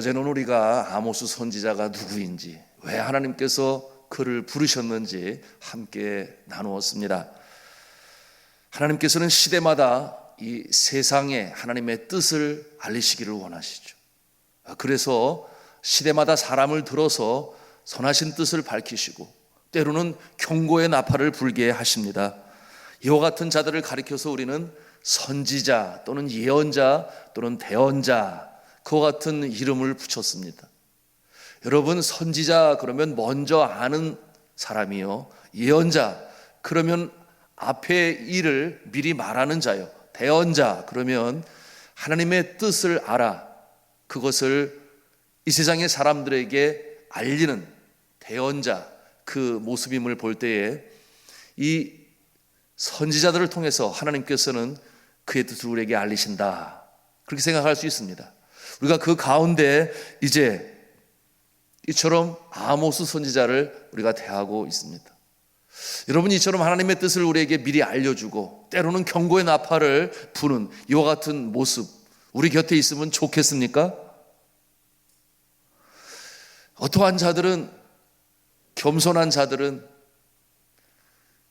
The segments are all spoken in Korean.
어제는 우리가 아모스 선지자가 누구인지, 왜 하나님께서 그를 부르셨는지 함께 나누었습니다. 하나님께서는 시대마다 이 세상에 하나님의 뜻을 알리시기를 원하시죠. 그래서 시대마다 사람을 들어서 선하신 뜻을 밝히시고 때로는 경고의 나팔을 불게 하십니다. 이와 같은 자들을 가리켜서 우리는 선지자 또는 예언자 또는 대언자, 그와 같은 이름을 붙였습니다. 여러분, 선지자 그러면 먼저 아는 사람이요, 예언자 그러면 앞의 일을 미리 말하는 자요, 대언자 그러면 하나님의 뜻을 알아 그것을 이 세상의 사람들에게 알리는 대언자, 그 모습임을 볼 때에 이 선지자들을 통해서 하나님께서는 그의 뜻을 우리에게 알리신다, 그렇게 생각할 수 있습니다. 우리가 그 가운데 이제 이처럼 아모스 선지자를 우리가 대하고 있습니다. 여러분, 이처럼 하나님의 뜻을 우리에게 미리 알려주고 때로는 경고의 나팔을 부는 이와 같은 모습 우리 곁에 있으면 좋겠습니까? 어떠한 자들은, 겸손한 자들은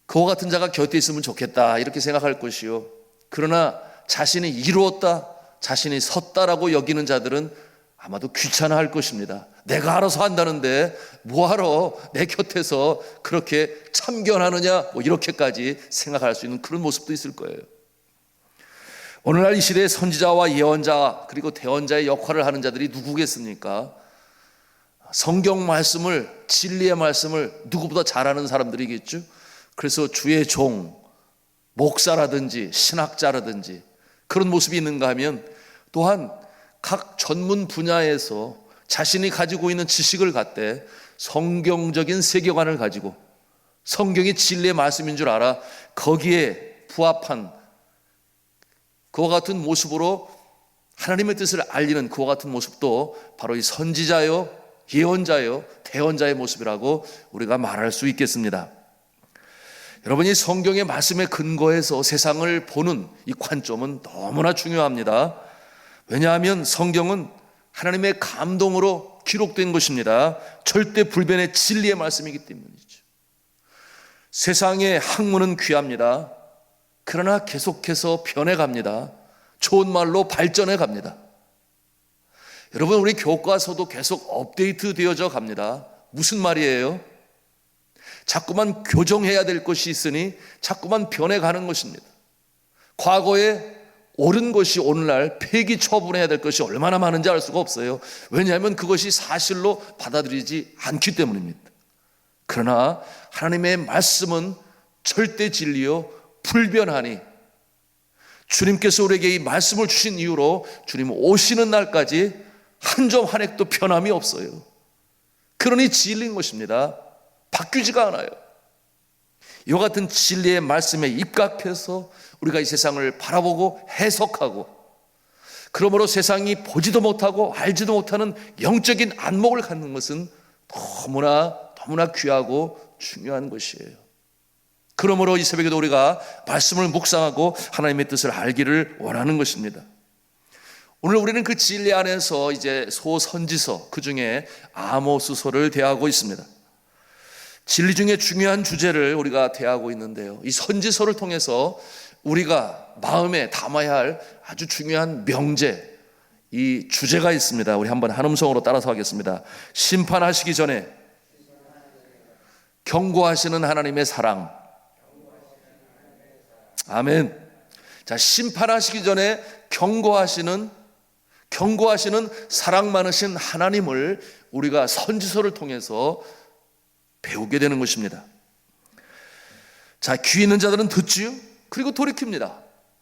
그와 같은 자가 곁에 있으면 좋겠다 이렇게 생각할 것이요, 그러나 자신이 이루었다, 자신이 섰다라고 여기는 자들은 아마도 귀찮아할 것입니다. 내가 알아서 한다는데 뭐하러 내 곁에서 그렇게 참견하느냐, 이렇게까지 생각할 수 있는 그런 모습도 있을 거예요. 오늘날 이 시대의 선지자와 예언자 그리고 대언자의 역할을 하는 자들이 누구겠습니까? 성경 말씀을, 진리의 말씀을 누구보다 잘 아는 사람들이겠죠. 그래서 주의 종, 목사라든지 신학자라든지 그런 모습이 있는가 하면, 또한 각 전문 분야에서 자신이 가지고 있는 지식을 갖되 성경적인 세계관을 가지고 성경이 진리의 말씀인 줄 알아 거기에 부합한 그와 같은 모습으로 하나님의 뜻을 알리는 그와 같은 모습도 바로 이 선지자요, 예언자요, 대언자의 모습이라고 우리가 말할 수 있겠습니다. 여러분이 성경의 말씀에 근거해서 세상을 보는 이 관점은 너무나 중요합니다. 왜냐하면 성경은 하나님의 감동으로 기록된 것입니다. 절대 불변의 진리의 말씀이기 때문이죠. 세상의 학문은 귀합니다. 그러나 계속해서 변해갑니다. 좋은 말로 발전해 갑니다. 여러분, 우리 교과서도 계속 업데이트 되어져 갑니다. 무슨 말이에요? 자꾸만 교정해야 될 것이 있으니 자꾸만 변해가는 것입니다. 과거에 옳은 것이 오늘날 폐기 처분해야 될 것이 얼마나 많은지 알 수가 없어요. 왜냐하면 그것이 사실로 받아들이지 않기 때문입니다. 그러나 하나님의 말씀은 절대 진리요 불변하니, 주님께서 우리에게 이 말씀을 주신 이후로 주님 오시는 날까지 한 점 한 획도 변함이 없어요. 그러니 진리인 것입니다. 바뀌지가 않아요. 이와 같은 진리의 말씀에 입각해서 우리가 이 세상을 바라보고 해석하고, 그러므로 세상이 보지도 못하고 알지도 못하는 영적인 안목을 갖는 것은 너무나 귀하고 중요한 것이에요. 그러므로 이 새벽에도 우리가 말씀을 묵상하고 하나님의 뜻을 알기를 원하는 것입니다. 오늘 우리는 그 진리 안에서 이제 소선지서, 그 중에 아모스서를 대하고 있습니다. 진리 중에 중요한 주제를 우리가 대하고 있는데요, 이 선지서를 통해서 우리가 마음에 담아야 할 아주 중요한 명제, 이 주제가 있습니다. 우리 한번 한 음성으로 따라서 하겠습니다. 심판하시기 전에 경고하시는 하나님의 사랑. 아멘. 자, 심판하시기 전에 경고하시는 사랑 많으신 하나님을 우리가 선지서를 통해서 배우게 되는 것입니다. 자, 귀 있는 자들은 듣지요, 그리고 돌이킵니다.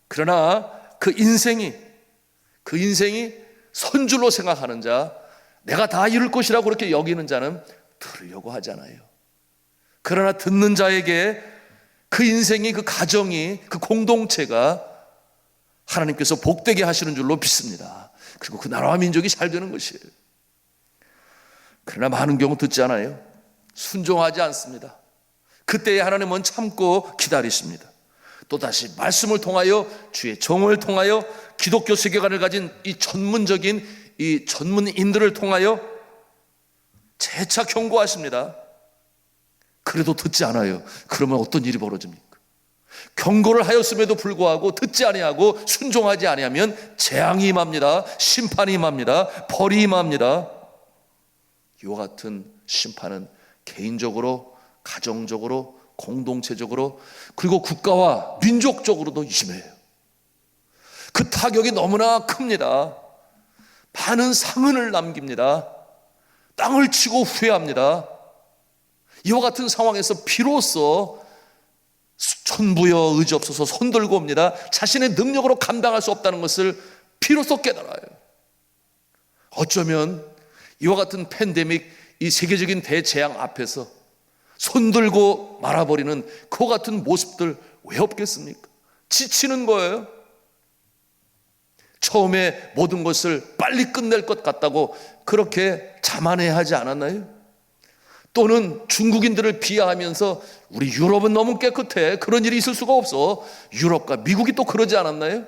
그러나 그 인생이 선줄로 생각하는 자, 내가 다 이룰 것이라고 그렇게 여기는 자는 들으려고 하잖아요. 그러나 듣는 자에게 그 인생이, 그 가정이, 그 공동체가 하나님께서 복되게 하시는 줄로 믿습니다. 그리고 그 나라와 민족이 잘 되는 것이에요. 그러나 많은 경우 듣지 않아요. 순종하지 않습니다. 그때에 하나님은 참고 기다리십니다. 또다시 말씀을 통하여, 주의 종을 통하여 기독교 세계관을 가진 이 전문적인 이 전문인들을 통하여 재차 경고하십니다. 그래도 듣지 않아요. 그러면 어떤 일이 벌어집니까? 경고를 하였음에도 불구하고 듣지 아니하고 순종하지 아니하면 재앙이 임합니다. 심판이 임합니다. 벌이 임합니다. 이와 같은 심판은 개인적으로, 가정적으로, 공동체적으로, 그리고 국가와 민족적으로도 심해요. 그 타격이 너무나 큽니다. 많은 상흔을 남깁니다. 땅을 치고 후회합니다. 이와 같은 상황에서 비로소 천부여 의지없어서 손들고 옵니다. 자신의 능력으로 감당할 수 없다는 것을 비로소 깨달아요. 어쩌면 이와 같은 팬데믹, 이 세계적인 대재앙 앞에서 손들고 말아버리는 그와 같은 모습들 왜 없겠습니까? 지치는 거예요. 처음에 모든 것을 빨리 끝낼 것 같다고 그렇게 자만해하지 않았나요? 또는 중국인들을 비하하면서 우리 유럽은 너무 깨끗해, 그런 일이 있을 수가 없어, 유럽과 미국이 또 그러지 않았나요?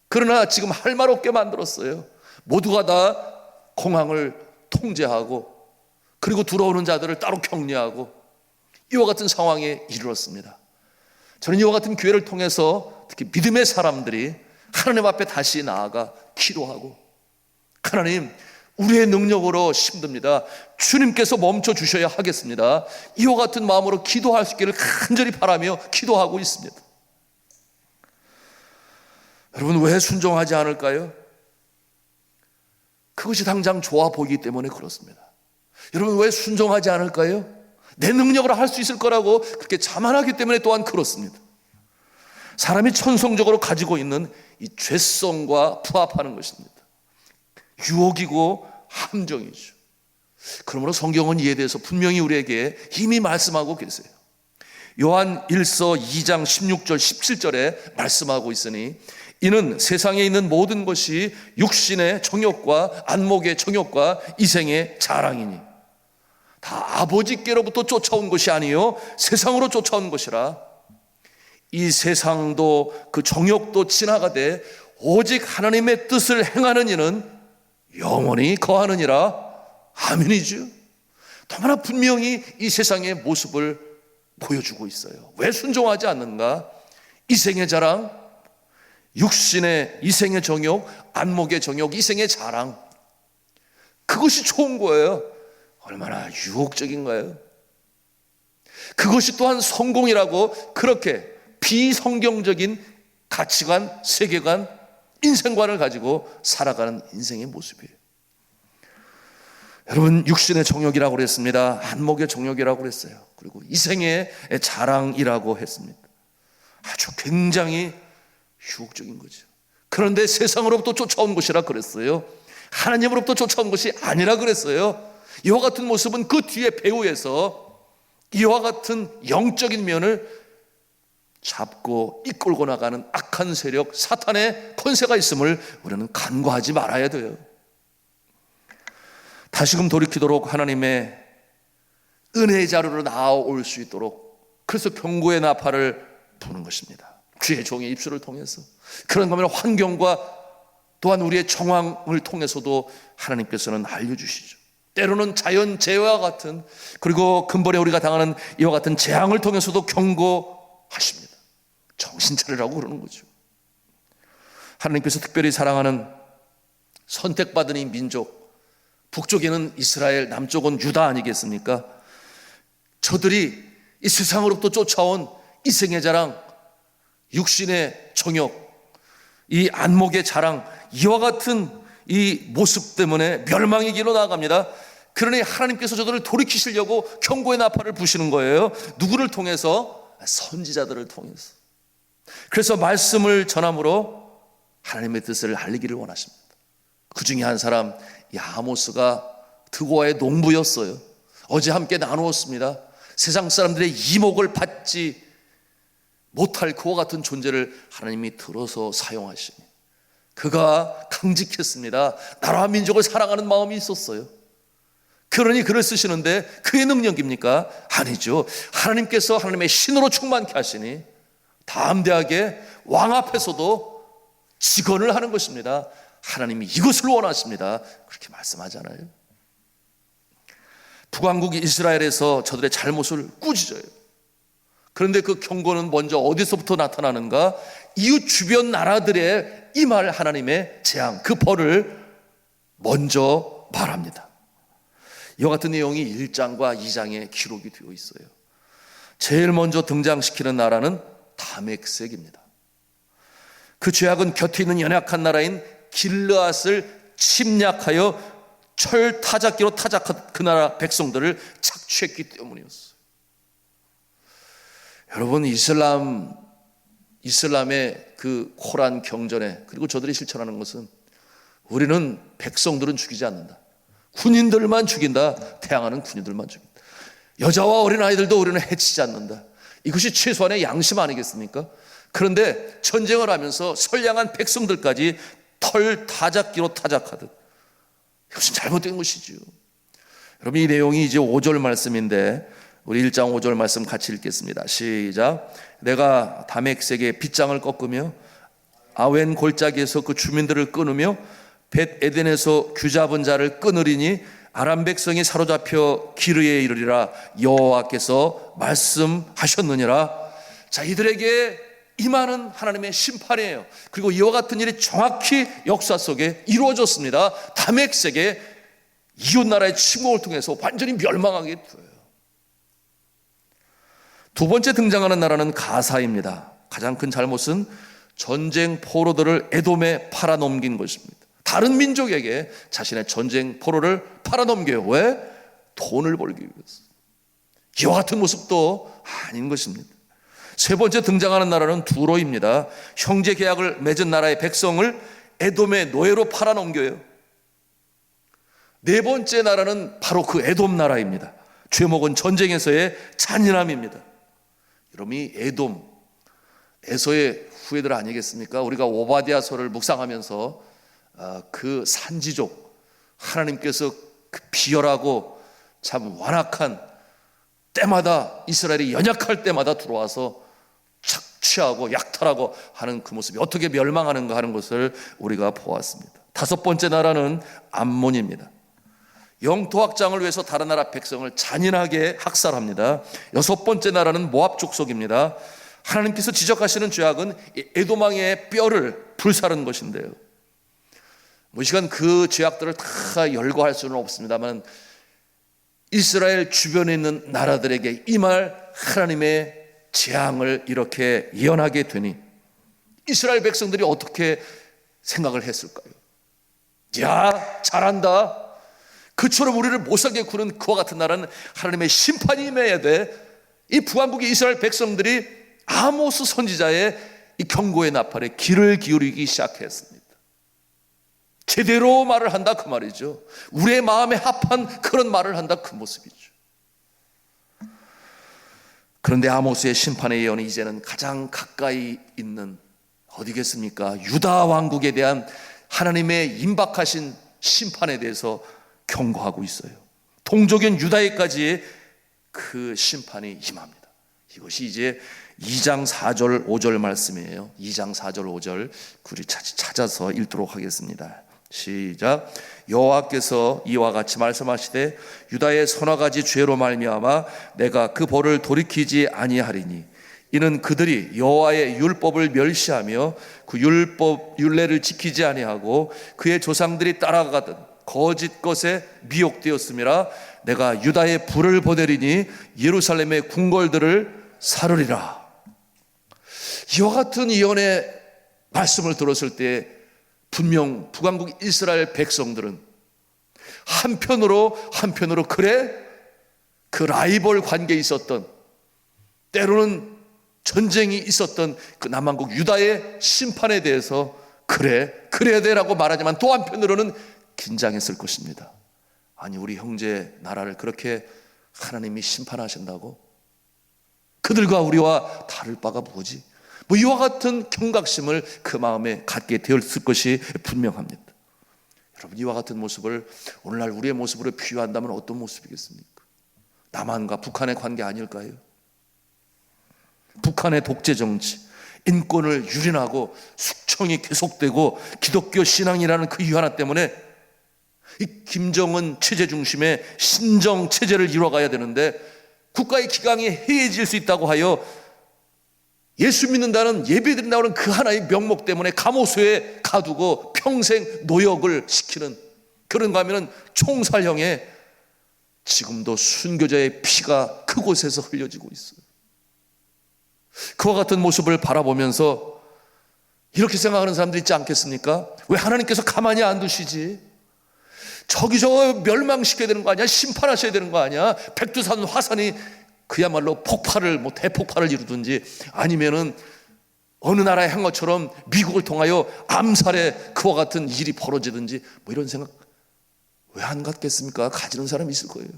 그러나 지금 할 말 없게 만들었어요. 모두가 다 공항을 통제하고 그리고 들어오는 자들을 따로 격리하고 이와 같은 상황에 이르렀습니다. 저는 이와 같은 기회를 통해서 특히 믿음의 사람들이 하나님 앞에 다시 나아가 기도하고, 하나님, 우리의 능력으로 힘듭니다. 주님께서 멈춰 주셔야 하겠습니다. 이와 같은 마음으로 기도할 수 있기를 간절히 바라며 기도하고 있습니다. 여러분, 왜 순종하지 않을까요? 그것이 당장 좋아 보이기 때문에 그렇습니다. 여러분, 왜 순종하지 않을까요? 내 능력으로 할 수 있을 거라고 그렇게 자만하기 때문에 또한 그렇습니다. 사람이 천성적으로 가지고 있는 이 죄성과 부합하는 것입니다. 유혹이고 함정이죠. 그러므로 성경은 이에 대해서 분명히 우리에게 이미 말씀하고 계세요. 요한 1서 2장 16절 17절에 말씀하고 있으니 이는 세상에 있는 모든 것이 육신의 정욕과 안목의 정욕과 이생의 자랑이니 다 아버지께로부터 쫓아온 것이 아니요 세상으로 쫓아온 것이라. 이 세상도 그 정욕도 지나가되 오직 하나님의 뜻을 행하는 이는 영원히 거하느니라. 아멘이죠. 너무나 분명히 이 세상의 모습을 보여주고 있어요. 왜 순종하지 않는가? 이생의 자랑, 육신의 이생의 정욕, 안목의 정욕, 이생의 자랑, 그것이 좋은 거예요. 얼마나 유혹적인가요? 그것이 또한 성공이라고 그렇게 비성경적인 가치관, 세계관, 인생관을 가지고 살아가는 인생의 모습이에요. 여러분, 육신의 정욕이라고 그랬습니다. 안목의 정욕이라고 그랬어요. 그리고 이생의 자랑이라고 했습니다. 아주 굉장히 유혹적인 거죠. 그런데 세상으로부터 쫓아온 것이라 그랬어요. 하나님으로부터 쫓아온 것이 아니라 그랬어요. 이와 같은 모습은 그 뒤에 배후에서 이와 같은 영적인 면을 잡고 이끌고 나가는 악한 세력, 사탄의 권세가 있음을 우리는 간과하지 말아야 돼요. 다시금 돌이키도록 하나님의 은혜의 자루로 나아올 수 있도록, 그래서 경고의 나팔을 부는 것입니다. 주의 종의 입술을 통해서. 그런 거면 환경과 또한 우리의 정황을 통해서도 하나님께서는 알려주시죠. 때로는 자연재해와 같은, 그리고 근본에 우리가 당하는 이와 같은 재앙을 통해서도 경고하십니다. 정신 차리라고 그러는 거죠. 하나님께서 특별히 사랑하는 선택받은 이 민족, 북쪽에는 이스라엘, 남쪽은 유다 아니겠습니까? 저들이 이 세상으로부터 쫓아온 이생의 자랑, 육신의 정욕, 이 안목의 자랑, 이와 같은 이 모습 때문에 멸망의 길로 나아갑니다. 그러니 하나님께서 저들을 돌이키시려고 경고의 나팔을 부시는 거예요. 누구를 통해서? 선지자들을 통해서. 그래서 말씀을 전함으로 하나님의 뜻을 알리기를 원하십니다. 그 중에 한 사람, 이 아모스가 드고아의 농부였어요. 어제 함께 나누었습니다. 세상 사람들의 이목을 받지 못할 그와 같은 존재를 하나님이 들어서 사용하시니 그가 강직했습니다. 나라와 민족을 사랑하는 마음이 있었어요. 그러니 글을 쓰시는데 그의 능력입니까? 아니죠. 하나님께서 하나님의 신으로 충만케 하시니 담대하게 왕 앞에서도 직언을 하는 것입니다. 하나님이 이것을 원하십니다. 그렇게 말씀하잖아요. 북왕국 이스라엘에서 저들의 잘못을 꾸짖어요. 그런데 그 경고는 먼저 어디서부터 나타나는가? 이웃 주변 나라들의 임할 하나님의 재앙, 그 벌을 먼저 말합니다. 이와 같은 내용이 1장과 2장에 기록이 되어 있어요. 제일 먼저 등장시키는 나라는 다메섹입니다. 그 죄악은 곁에 있는 연약한 나라인 길르앗을 침략하여 철 타작기로 타작한 그 나라 백성들을 착취했기 때문이었어요. 여러분, 이슬람의 그 코란 경전에, 그리고 저들이 실천하는 것은 우리는 백성들은 죽이지 않는다, 군인들만 죽인다, 태양하는 군인들만 죽인다, 여자와 어린아이들도 우리는 해치지 않는다. 이것이 최소한의 양심 아니겠습니까? 그런데 전쟁을 하면서 선량한 백성들까지 털 타작기로 타작하듯, 이것은 잘못된 것이죠. 여러분, 이 내용이 이제 5절 말씀인데 우리 1장 5절 말씀 같이 읽겠습니다. 시작. 내가 다메섹의 빗장을 꺾으며 아웬 골짜기에서 그 주민들을 끊으며 벳 에덴에서 규잡은 자를 끊으리니 아람 백성이 사로잡혀 기르에 이르리라 여호와께서 말씀하셨느니라. 자, 이들에게 임하는 하나님의 심판이에요. 그리고 이와 같은 일이 정확히 역사 속에 이루어졌습니다. 다메섹의 이웃나라의 침공을 통해서 완전히 멸망하게 되어요. 두 번째 등장하는 나라는 가사입니다. 가장 큰 잘못은 전쟁 포로들을 에돔에 팔아넘긴 것입니다. 다른 민족에게 자신의 전쟁 포로를 팔아넘겨요. 왜? 돈을 벌기 위해서. 이와 같은 모습도 아닌 것입니다. 세 번째 등장하는 나라는 두로입니다. 형제 계약을 맺은 나라의 백성을 에돔의 노예로 팔아넘겨요. 네 번째 나라는 바로 그 에돔 나라입니다. 죄목은 전쟁에서의 잔인함입니다. 여러분, 이 에돔, 에서의 후예들 아니겠습니까? 우리가 오바댜서를 묵상하면서 그 산지족, 하나님께서 그 비열하고 참 완악한 때마다, 이스라엘이 연약할 때마다 들어와서 착취하고 약탈하고 하는 그 모습이 어떻게 멸망하는가 하는 것을 우리가 보았습니다. 다섯 번째 나라는 암몬입니다. 영토 확장을 위해서 다른 나라 백성을 잔인하게 학살합니다. 여섯 번째 나라는 모압 족속입니다. 하나님께서 지적하시는 죄악은 에돔 왕의 뼈를 불사른 것인데요. 이 시간 그 죄악들을 다 열거할 수는 없습니다만 이스라엘 주변에 있는 나라들에게 임할 하나님의 재앙을 이렇게 예언하게 되니 이스라엘 백성들이 어떻게 생각을 했을까요? 야, 잘한다. 그처럼 우리를 못살게 구는 그와 같은 나라는 하나님의 심판이 임해야 돼. 이 북왕국의 이스라엘 백성들이 아모스 선지자의 이 경고의 나팔에 귀를 기울이기 시작했습니다. 제대로 말을 한다, 그 말이죠. 우리의 마음에 합한 그런 말을 한다, 그 모습이죠. 그런데 아모스의 심판의 예언이 이제는 가장 가까이 있는 어디겠습니까? 유다 왕국에 대한 하나님의 임박하신 심판에 대해서 경고하고 있어요. 동족인 유다에까지 그 심판이 임합니다. 이것이 이제 2장 4절 5절 말씀이에요. 2장 4절 5절 우리 찾아서 읽도록 하겠습니다. 시작. 여호와께서 이와 같이 말씀하시되 유다의 서너 가지 죄로 말미암아 내가 그 벌을 돌이키지 아니하리니 이는 그들이 여호와의 율법을 멸시하며 그 율례를 지키지 아니하고 그의 조상들이 따라가던 거짓 것에 미혹되었음이라. 내가 유다의 불을 보내리니 예루살렘의 궁궐들을 사르리라. 이와 같은 예언의 말씀을 들었을 때 분명 북왕국 이스라엘 백성들은 한편으로 그래, 그 라이벌 관계에 있었던, 때로는 전쟁이 있었던 그 남왕국 유다의 심판에 대해서 그래야 돼라고 말하지만 또 한편으로는 긴장했을 것입니다. 아니, 우리 형제 나라를 그렇게 하나님이 심판하신다고? 그들과 우리와 다를 바가 뭐지? 이와 같은 경각심을 그 마음에 갖게 되었을 것이 분명합니다. 여러분, 이와 같은 모습을 오늘날 우리의 모습으로 비유한다면 어떤 모습이겠습니까? 남한과 북한의 관계 아닐까요? 북한의 독재 정치, 인권을 유린하고 숙청이 계속되고 기독교 신앙이라는 그 이유 하나 때문에 이 김정은 체제 중심의 신정 체제를 이뤄가야 되는데 국가의 기강이 해이해질 수 있다고 하여 예수 믿는다는 예배드린다는 그 하나의 명목 때문에 감옥소에 가두고 평생 노역을 시키는, 그런가 하면 총살형에 지금도 순교자의 피가 그곳에서 흘려지고 있어요. 그와 같은 모습을 바라보면서 이렇게 생각하는 사람들 있지 않겠습니까? 왜 하나님께서 가만히 안 두시지? 저기 저 멸망시켜야 되는 거 아니야? 심판하셔야 되는 거 아니야? 백두산 화산이 그야말로 폭발을 대폭발을 이루든지 아니면은 어느 나라의 한 것처럼 미국을 통하여 암살의 그와 같은 일이 벌어지든지 이런 생각 왜 안 갖겠습니까? 가지는 사람이 있을 거예요.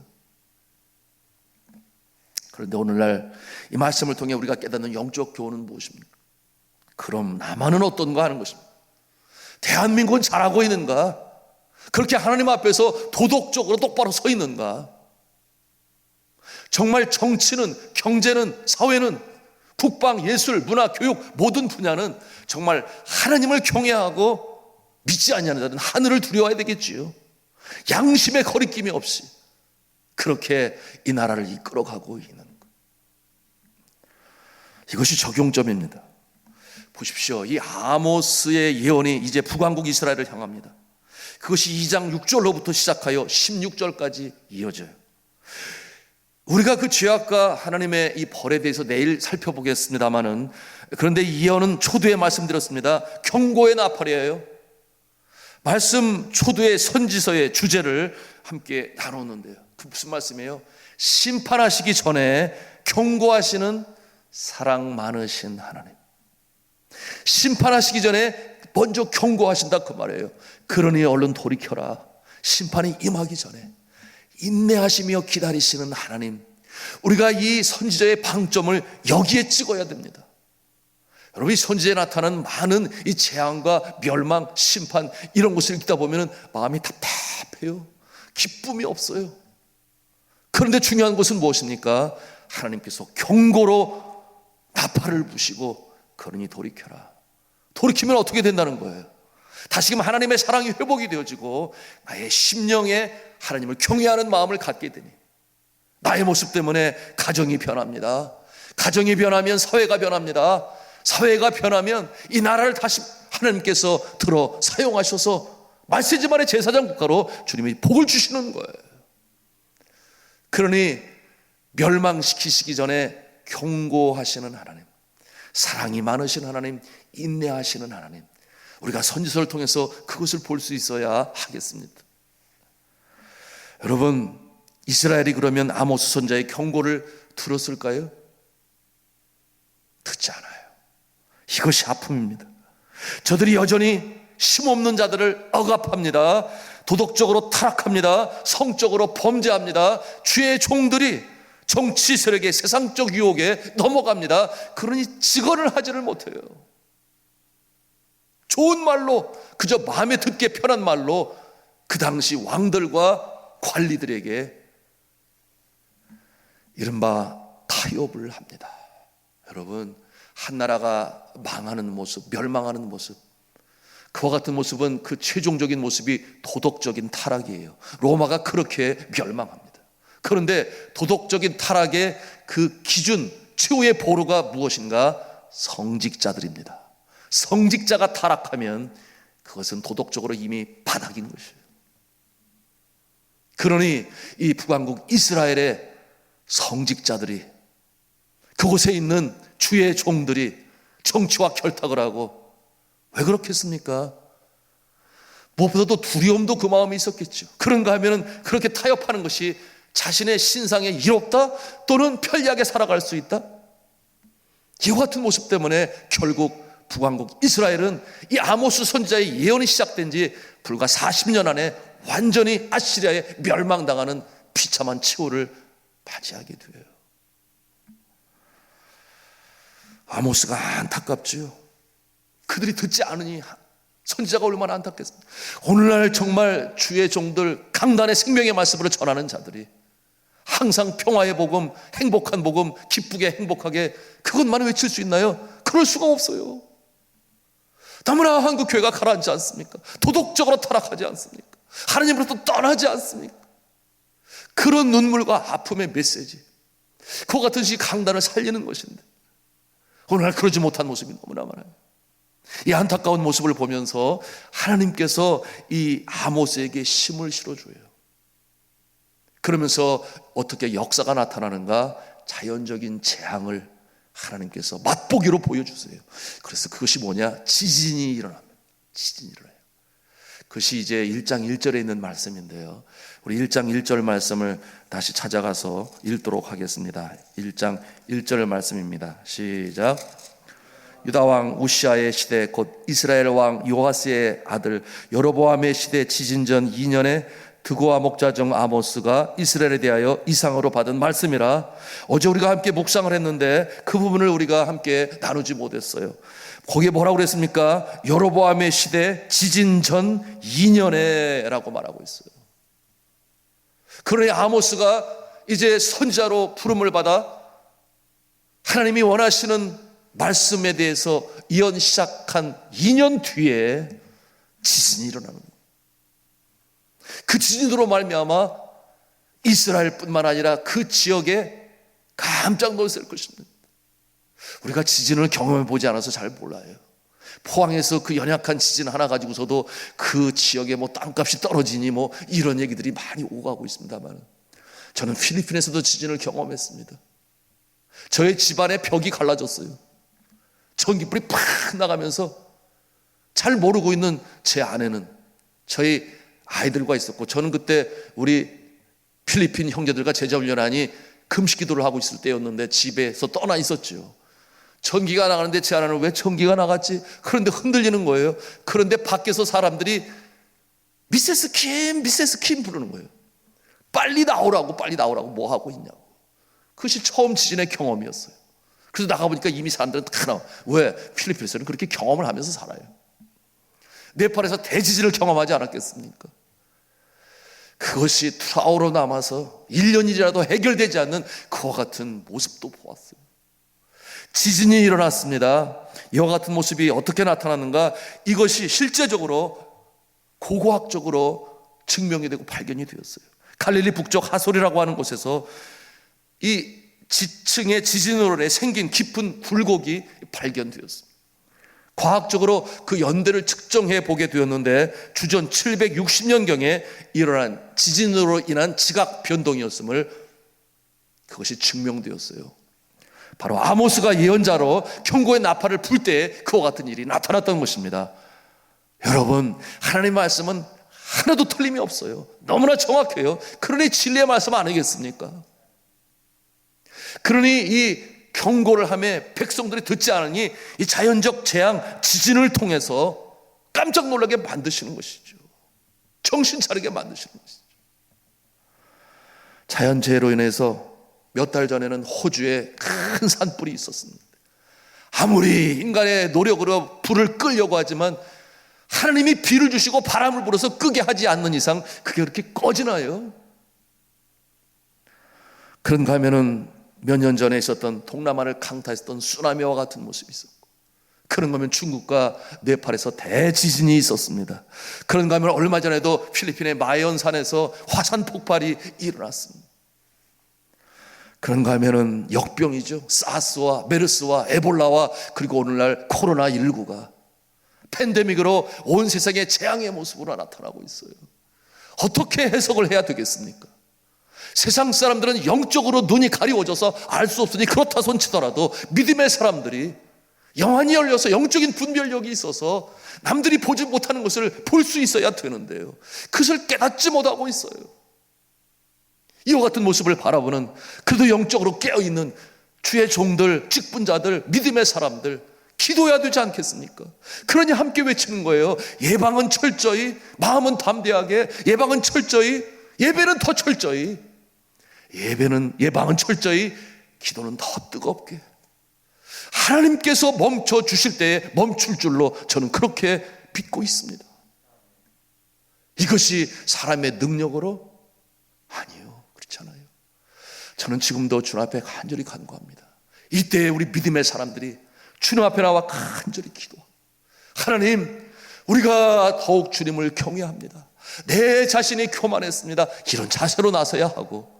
그런데 오늘날 이 말씀을 통해 우리가 깨닫는 영적 교훈은 무엇입니까? 그럼 나만은 어떤가 하는 것입니다. 대한민국은 잘하고 있는가? 그렇게 하나님 앞에서 도덕적으로 똑바로 서 있는가? 정말 정치는, 경제는, 사회는, 국방, 예술, 문화, 교육 모든 분야는 정말 하나님을 경외하고 믿지 않냐는 자는 하늘을 두려워해야 되겠지요. 양심의 거리낌이 없이 그렇게 이 나라를 이끌어가고 있는 것. 이것이 적용점입니다. 보십시오. 이 아모스의 예언이 이제 북왕국 이스라엘을 향합니다. 그것이 2장 6절로부터 시작하여 16절까지 이어져요. 우리가 그 죄악과 하나님의 이 벌에 대해서 내일 살펴보겠습니다마는, 그런데 이 예언은 초두에 말씀드렸습니다. 경고의 나팔이에요. 말씀 초두의 선지서의 주제를 함께 나누는데요. 그 무슨 말씀이에요? 심판하시기 전에 경고하시는 사랑 많으신 하나님. 심판하시기 전에 먼저 경고하신다 그 말이에요. 그러니 얼른 돌이켜라. 심판이 임하기 전에 인내하시며 기다리시는 하나님. 우리가 이 선지자의 방점을 여기에 찍어야 됩니다. 여러분, 이 선지자에 나타나는 많은 이 재앙과 멸망, 심판 이런 것을 읽다 보면 마음이 답답해요. 기쁨이 없어요. 그런데 중요한 것은 무엇입니까? 하나님께서 경고로 나팔을 부시고 그러니 돌이켜라. 돌이키면 어떻게 된다는 거예요? 다시금 하나님의 사랑이 회복이 되어지고 나의 심령에 하나님을 경외하는 마음을 갖게 되니 나의 모습 때문에 가정이 변합니다. 가정이 변하면 사회가 변합니다. 사회가 변하면 이 나라를 다시 하나님께서 들어 사용하셔서 말세지만의 제사장 국가로 주님이 복을 주시는 거예요. 그러니 멸망시키시기 전에 경고하시는 하나님, 사랑이 많으신 하나님, 인내하시는 하나님, 우리가 선지서를 통해서 그것을 볼 수 있어야 하겠습니다. 여러분, 이스라엘이 그러면 아모스 선지자의 경고를 들었을까요? 듣지 않아요. 이것이 아픔입니다. 저들이 여전히 힘없는 자들을 억압합니다. 도덕적으로 타락합니다. 성적으로 범죄합니다. 주의 종들이 정치 세력의 세상적 유혹에 넘어갑니다. 그러니 직언을 하지를 못해요. 좋은 말로, 그저 마음에 듣기 편한 말로 그 당시 왕들과 관리들에게 이른바 타협을 합니다. 여러분, 한 나라가 망하는 모습, 멸망하는 모습, 그와 같은 모습은 그 최종적인 모습이 도덕적인 타락이에요. 로마가 그렇게 멸망합니다. 그런데 도덕적인 타락의 그 기준, 최후의 보루가 무엇인가? 성직자들입니다. 성직자가 타락하면 그것은 도덕적으로 이미 바닥인 것이에요. 그러니 이 북왕국 이스라엘의 성직자들이, 그곳에 있는 주의 종들이 정치와 결탁을 하고, 왜 그렇겠습니까? 무엇보다도 두려움도 그 마음에 있었겠죠. 그런가 하면 그렇게 타협하는 것이 자신의 신상에 이롭다 또는 편리하게 살아갈 수 있다, 이와 같은 모습 때문에 결국 북왕국 이스라엘은 이 아모스 선지자의 예언이 시작된 지 불과 40년 안에 완전히 아시리아에 멸망당하는 비참한 최후를 맞이하게 돼요. 아모스가 안타깝지요. 그들이 듣지 않으니 선지자가 얼마나 안타깝겠습니까? 오늘날 정말 주의 종들, 강단의 생명의 말씀으로 전하는 자들이 항상 평화의 복음, 행복한 복음, 기쁘게 행복하게 그것만을 외칠 수 있나요? 그럴 수가 없어요. 너무나 한국 교회가 가라앉지 않습니까? 도덕적으로 타락하지 않습니까? 하나님으로부터 떠나지 않습니까? 그런 눈물과 아픔의 메시지, 그와 같은 시 강단을 살리는 것인데 오늘날 그러지 못한 모습이 너무나 많아요. 이 안타까운 모습을 보면서 하나님께서 이 아모스에게 힘을 실어줘요. 그러면서 어떻게 역사가 나타나는가? 자연적인 재앙을 하나님께서 맛보기로 보여주세요. 그래서 그것이 뭐냐? 지진이 일어납니다. 지진이 일어나요. 그것이 이제 1장 1절에 있는 말씀인데요, 우리 1장 1절 말씀을 다시 찾아가서 읽도록 하겠습니다. 1장 1절 말씀입니다. 시작. 유다왕 우시아의 시대 곧 이스라엘 왕 요아스의 아들 여로보암의 시대 지진전 2년에 드고와 목자정 아모스가 이스라엘에 대하여 이상으로 받은 말씀이라. 어제 우리가 함께 묵상을 했는데 그 부분을 우리가 함께 나누지 못했어요. 거기에 뭐라고 그랬습니까? 여로보암의 시대 지진 전 2년에 라고 말하고 있어요. 그러니 아모스가 이제 선지자로 부름을 받아 하나님이 원하시는 말씀에 대해서 예언 시작한 2년 뒤에 지진이 일어나는 거예요. 그 지진으로 말미암아 이스라엘뿐만 아니라 그 지역에 깜짝 놀랐을 것입니다. 우리가 지진을 경험해 보지 않아서 잘 몰라요. 포항에서 그 연약한 지진 하나 가지고서도 그 지역에 뭐 땅값이 떨어지니 뭐 이런 얘기들이 많이 오가고 있습니다만, 저는 필리핀에서도 지진을 경험했습니다. 저의 집안의 벽이 갈라졌어요. 전기불이 팍 나가면서 잘 모르고 있는 제 아내는 저희 아이들과 있었고, 저는 그때 우리 필리핀 형제들과 제자훈련하니 금식기도를 하고 있을 때였는데 집에서 떠나 있었죠. 전기가 나가는데 제 아내는 왜 전기가 나갔지? 그런데 흔들리는 거예요. 그런데 밖에서 사람들이 미세스 킴 부르는 거예요. 빨리 나오라고 뭐 하고 있냐고. 그것이 처음 지진의 경험이었어요. 그래서 나가보니까 이미 사람들은 다 나와. 왜? 필리핀에서는 그렇게 경험을 하면서 살아요. 네팔에서 대지진을 경험하지 않았겠습니까? 그것이 트라우마로 남아서 1년이라도 해결되지 않는 그와 같은 모습도 보았어요. 지진이 일어났습니다. 이와 같은 모습이 어떻게 나타나는가? 이것이 실제적으로 고고학적으로 증명이 되고 발견이 되었어요. 갈릴리 북쪽 하솔이라고 하는 곳에서 이 지층의 지진으로 생긴 깊은 굴곡이 발견되었습니다. 과학적으로 그 연대를 측정해 보게 되었는데 주전 760년경에 일어난 지진으로 인한 지각 변동이었음을 그것이 증명되었어요. 바로 아모스가 예언자로 경고의 나팔을 불 때에 그와 같은 일이 나타났던 것입니다. 여러분, 하나님의 말씀은 하나도 틀림이 없어요. 너무나 정확해요. 그러니 진리의 말씀 아니겠습니까? 그러니 이 경고를 하며 백성들이 듣지 않으니 이 자연적 재앙, 지진을 통해서 깜짝 놀라게 만드시는 것이죠. 정신 차리게 만드시는 것이죠. 자연재해로 인해서 몇 달 전에는 호주에 큰 산불이 있었습니다. 아무리 인간의 노력으로 불을 끄려고 하지만 하나님이 비를 주시고 바람을 불어서 끄게 하지 않는 이상 그게 그렇게 꺼지나요? 그런가 하면은 몇 년 전에 있었던 동남아를 강타했던 쓰나미와 같은 모습이 있었고, 그런가 하면 중국과 네팔에서 대지진이 있었습니다. 그런가 하면 얼마 전에도 필리핀의 마연산에서 화산 폭발이 일어났습니다. 그런가 하면은 역병이죠. 사스와 메르스와 에볼라와 그리고 오늘날 코로나19가 팬데믹으로 온 세상에 재앙의 모습으로 나타나고 있어요. 어떻게 해석을 해야 되겠습니까? 세상 사람들은 영적으로 눈이 가리워져서 알 수 없으니 그렇다 손치더라도 믿음의 사람들이 영안이 열려서 영적인 분별력이 있어서 남들이 보지 못하는 것을 볼 수 있어야 되는데요, 그것을 깨닫지 못하고 있어요. 이와 같은 모습을 바라보는 그래도 영적으로 깨어있는 주의 종들, 직분자들, 믿음의 사람들 기도해야 되지 않겠습니까? 그러니 함께 외치는 거예요. 예방은 철저히, 마음은 담대하게, 예방은 철저히, 예배는 더 철저히, 예방은 철저히, 기도는 더 뜨겁게. 하나님께서 멈춰 주실 때에 멈출 줄로 저는 그렇게 믿고 있습니다. 이것이 사람의 능력으로? 아니요, 그렇잖아요. 저는 지금도 주님 앞에 간절히 간구합니다. 이때에 우리 믿음의 사람들이 주님 앞에 나와 간절히 기도하고, 하나님, 우리가 더욱 주님을 경외합니다. 내 자신이 교만했습니다. 이런 자세로 나서야 하고,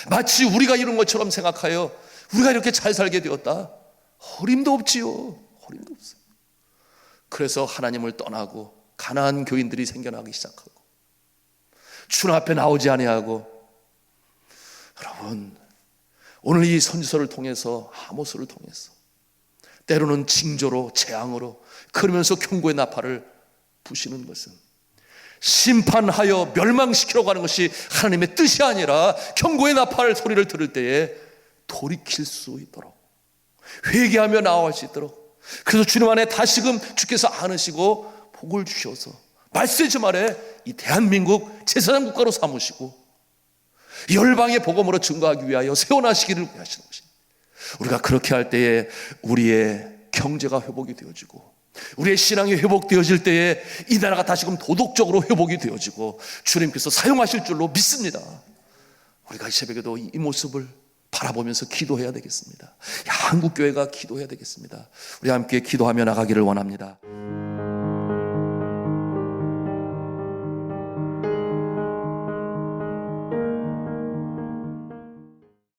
마치 우리가 이런 것처럼 생각하여 우리가 이렇게 잘 살게 되었다, 어림도 없지요. 어림도 없어요. 그래서 하나님을 떠나고 가난한 교인들이 생겨나기 시작하고, 주님 앞에 나오지 아니하고. 여러분, 오늘 이 선지서를 통해서, 아모스를 통해서 때로는 징조로, 재앙으로, 그러면서 경고의 나팔을 부시는 것은 심판하여 멸망시키려고 하는 것이 하나님의 뜻이 아니라, 경고의 나팔 소리를 들을 때에 돌이킬 수 있도록, 회개하며 나아갈 수 있도록. 그래서 주님 안에 다시금 주께서 안으시고 복을 주셔서 말세지 말에 이 대한민국 제사장 국가로 삼으시고 열방의 복음으로 증거하기 위하여 세워나시기를 위하시는 것입니다. 우리가 그렇게 할 때에 우리의 경제가 회복이 되어지고, 우리의 신앙이 회복되어질 때에 이 나라가 다시금 도덕적으로 회복이 되어지고 주님께서 사용하실 줄로 믿습니다. 우리가 이 새벽에도 이 모습을 바라보면서 기도해야 되겠습니다. 한국교회가 기도해야 되겠습니다. 우리 함께 기도하며 나가기를 원합니다.